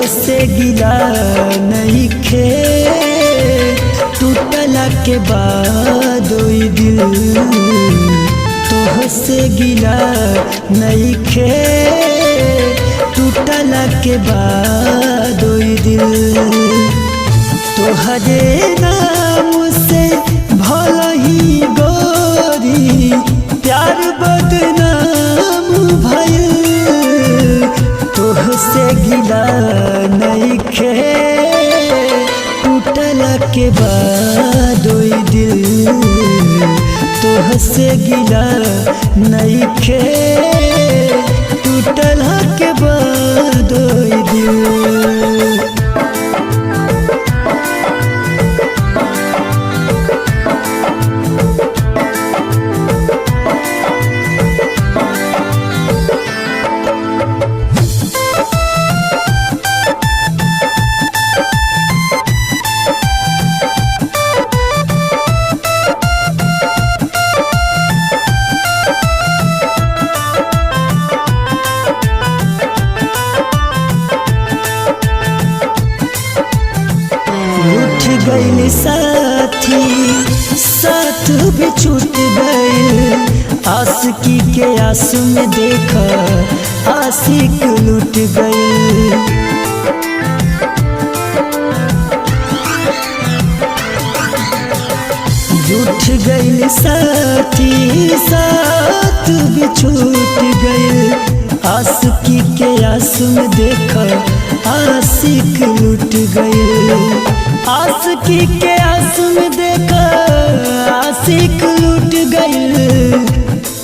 से गिला नहीं खे टूटला के बाद दिल तोह से गिला नहीं खे टूटला के बाद दिल तोहरे नाम से भला ही गोरी प्यार बदनाम भइल तोह से गिला नहीं खे टूटला के बाद दिल तोह से गिला नहीं खे टूटला के बाद दिल। गई साथी साथ भी छूट गई आशिकी के आंसू में देखा आशिक लूट गई रूठ गई साथी साथ भी छूट गई आशिकी के आंसू में देखा आशिक लूट गई आशिकी के आंसू में देखा आशिक लूट गई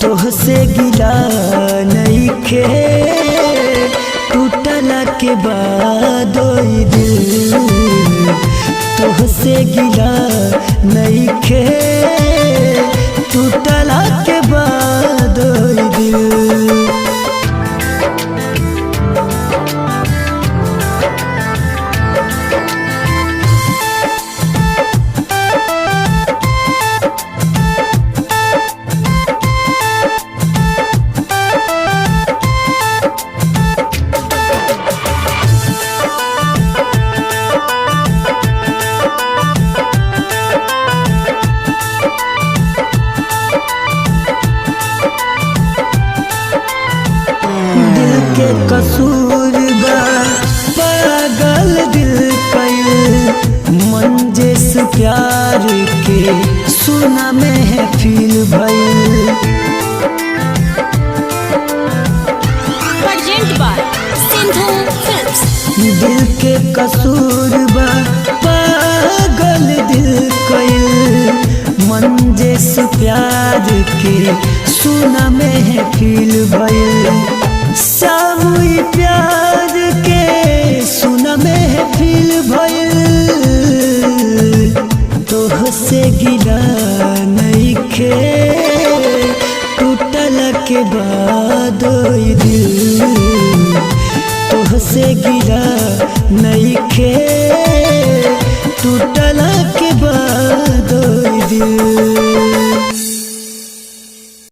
तोह से गिला नहीं खे टूटला के बाद दिल तोह से गिला नहीं खे टूटला के बाद दिल। के कसूर बा पागल दिल कइल मंजिस प्यार के सुना महफिल भइल प्रेजेंट बाय सिंधु फिल्म्स। दिल के कसूर बा पागल दिल कइल मंजिस प्यार के सुना महफिल भइल सामुई प्यार के सुना महफिल भइल तोह से गिला नहीं खे टूटला के बाद दिल तोह से गिला नहीं खे